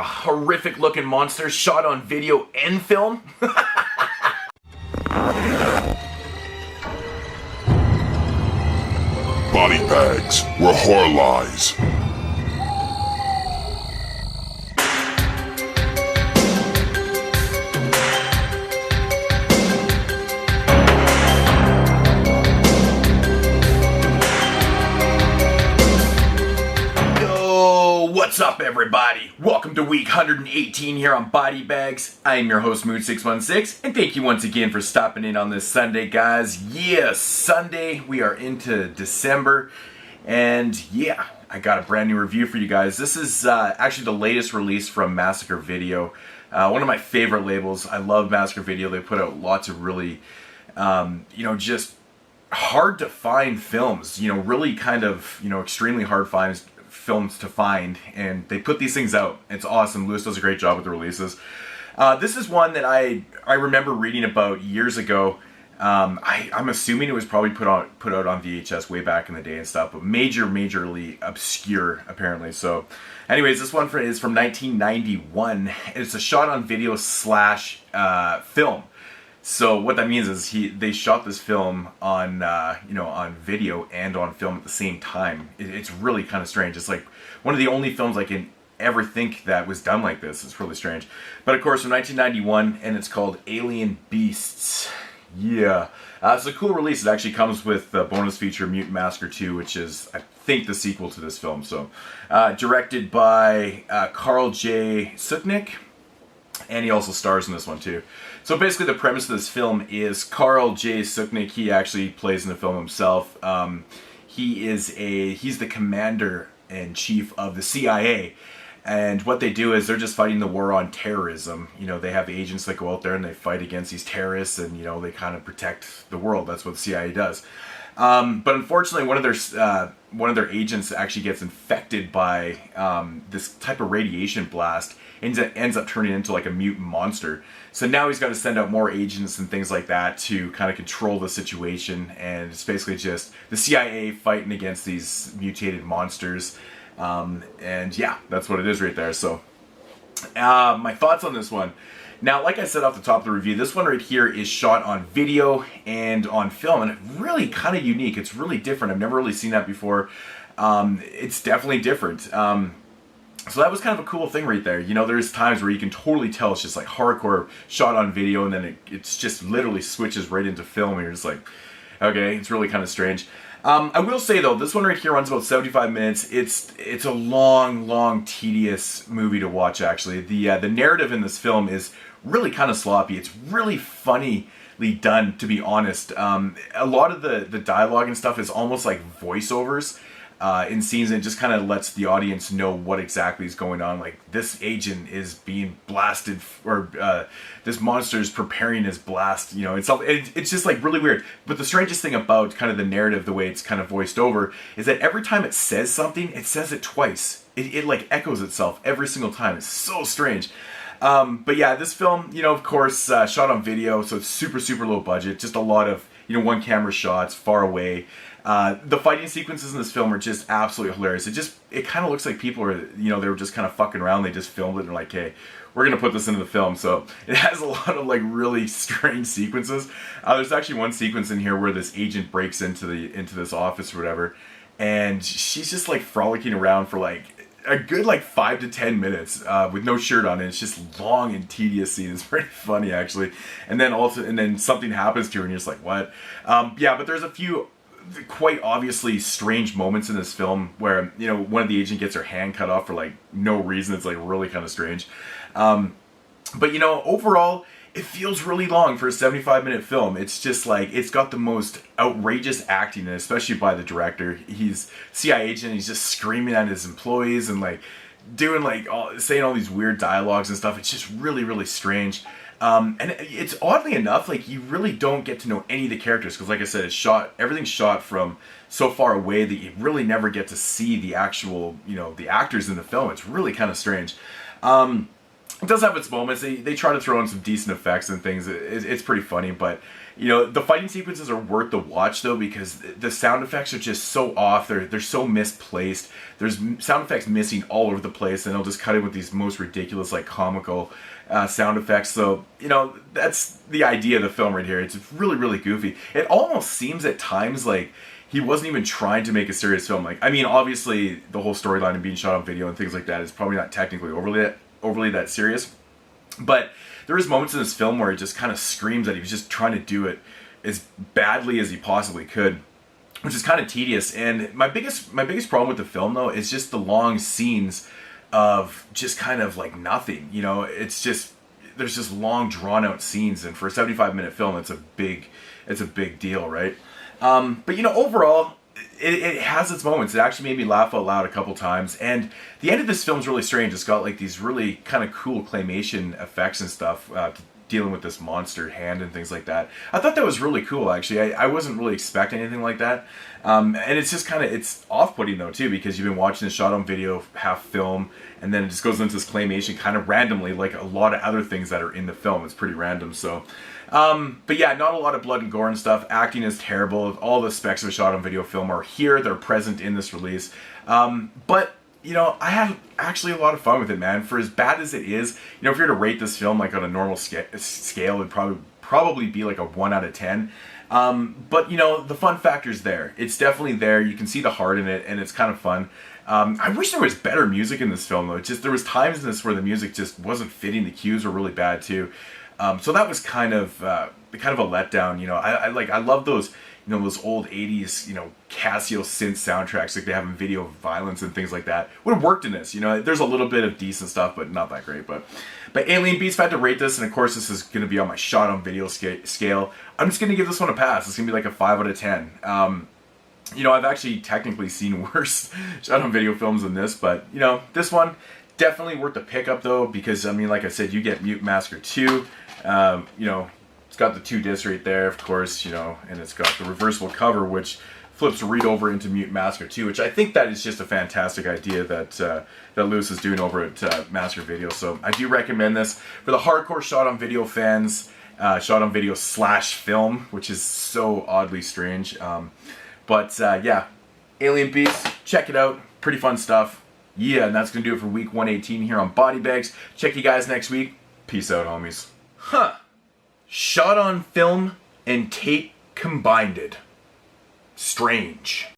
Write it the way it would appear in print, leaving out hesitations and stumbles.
horrific looking monsters shot on video and film. Body bags where horror lies. What's up, everybody? Welcome to week 118 here on Body Bags. I am your host, Moodz616, and thank you once again for stopping in on this Sunday, guys. Yes, Sunday. We are into December, and yeah, I got a brand new review for you guys. This is actually the latest release from Massacre Video, one of my favorite labels. I love Massacre Video. They put out lots of really, just hard to find films. Really kind of, extremely hard films to find, and they put these things out. It's awesome. Lewis does a great job with the releases. This is one that I remember reading about years ago. I'm assuming it was probably put out on VHS way back in the day and stuff, but majorly obscure apparently. So anyways, this one is from 1991. It's a shot on video slash film. So what that means is they shot this film on on video and on film at the same time. It's really kind of strange. It's like one of the only films I can ever think that was done like this. It's really strange. But of course, from 1991, and it's called Alien Beasts. Yeah, it's a cool release. It actually comes with the bonus feature Mutant Massacre 2, which is, I think, the sequel to this film. So, directed by Carl J. Suknick. And he also stars in this one too. So basically the premise of this film is Carl J. Suknick, he actually plays in the film himself. He's the commander-in-chief of the CIA. And what they do is they're just fighting the war on terrorism. They have agents that go out there and they fight against these terrorists, and they kind of protect the world. That's what the CIA does. But unfortunately, one of their agents actually gets infected by this type of radiation blast, and ends up turning into like a mutant monster. So now he's got to send out more agents and things like that to kind of control the situation. And it's basically just the CIA fighting against these mutated monsters. And yeah, that's what it is right there. So my thoughts on this one. Now, like I said off the top of the review, this one right here is shot on video and on film, and it's really kind of unique. It's really different. I've never really seen that before. It's definitely different. So that was kind of a cool thing right there. There's times where you can totally tell it's just like hardcore shot on video, and then it's just literally switches right into film, and you're just like, okay, it's really kind of strange. I will say though, this one right here runs about 75 minutes. It's a long, tedious movie to watch. Actually, the narrative in this film is really kind of sloppy. It's really funnily done, to be honest. A lot of the dialogue and stuff is almost like voiceovers in scenes, and it just kind of lets the audience know what exactly is going on. Like, this agent is being blasted, or this monster is preparing his blast. It's just like really weird. But the strangest thing about kind of the narrative, the way it's kind of voiced over, is that every time it says something, it says it twice. It like echoes itself every single time. It's so strange. But yeah, this film, of course, shot on video, so it's super low budget. Just a lot of one camera shots far away. The fighting sequences in this film are just absolutely hilarious. It kind of looks like people are, they were just kind of fucking around. They just filmed it and they're like, hey, we're going to put this into the film. So it has a lot of like really strange sequences. There's actually one sequence in here where this agent breaks into this office or whatever, and she's just like frolicking around for like a good like 5 to 10 minutes with no shirt on, and it's just long and tedious scene. It's pretty funny actually. And then something happens to her and you're just like, what? Yeah, but there's a few quite obviously strange moments in this film where one of the agent gets her hand cut off for like no reason. It's like really kind of strange. But overall it feels really long for a 75-minute film. It's just like, it's got the most outrageous acting, and especially by the director. He's CIA agent, he's just screaming at his employees and like doing like saying all these weird dialogues and stuff. It's just really strange. And it's oddly enough, like, you really don't get to know any of the characters, because like I said, everything's shot from so far away that you really never get to see the actual, the actors in the film. It's really kind of strange. It does have its moments. They try to throw in some decent effects and things. It's pretty funny, but The fighting sequences are worth the watch though, because the sound effects are just so off. They're so misplaced. There's sound effects missing all over the place, and they'll just cut in with these most ridiculous, like, comical sound effects. So, that's the idea of the film right here. It's really, really goofy. It almost seems at times like he wasn't even trying to make a serious film. Like, I mean, obviously the whole storyline and being shot on video and things like that is probably not technically overly that serious. But there is moments in this film where it just kind of screams that he was just trying to do it as badly as he possibly could, which is kind of tedious. And my biggest problem with the film though is just the long scenes of just kind of like nothing. It's just, there's just long drawn out scenes, and for a 75-minute film, it's a big deal, right? But overall, it has its moments. It actually made me laugh out loud a couple times, and the end of this film is really strange. It's got like these really kind of cool claymation effects and stuff, dealing with this monster hand and things like that. I thought that was really cool, actually. I wasn't really expecting anything like that, and it's just it's off-putting though too, because you've been watching this shot on video, half film, and then it just goes into this claymation kind of randomly, like a lot of other things that are in the film. It's pretty random. So but yeah, not a lot of blood and gore and stuff. Acting is terrible. All the specs of a shot on video film are here. They're present in this release. But I had actually a lot of fun with it, man. For as bad as it is, if you were to rate this film like on a normal scale, it would probably be like a 1 out of 10. But the fun factor's there. It's definitely there. You can see the heart in it, and it's kind of fun. I wish there was better music in this film though. There was times in this where the music just wasn't fitting. The cues were really bad too. So that was kind of a letdown. I love those, those old 80s, Casio synth soundtracks like they have in Video Violence and things like that. Would have worked in this. There's a little bit of decent stuff, but not that great. But Alien Beast, if I had to rate this, and of course this is going to be on my shot on video scale, I'm just going to give this one a pass. It's going to be like a 5 out of 10. I've actually technically seen worse shot on video films than this, but this one definitely worth the pickup though, because I mean, like I said, you get Mute Massacre 2. It's got the 2 discs right there, of course, and it's got the reversible cover, which flips right over into Mute Massacre 2, which I think that is just a fantastic idea that Lewis is doing over at Massacre Video. So I do recommend this for the hardcore shot on video fans, shot on video / film, which is so oddly strange. Yeah, Alien Beast, check it out. Pretty fun stuff. Yeah, and that's going to do it for week 118 here on Body Bags. Check you guys next week. Peace out, homies. Shot on film and tape combined. Strange.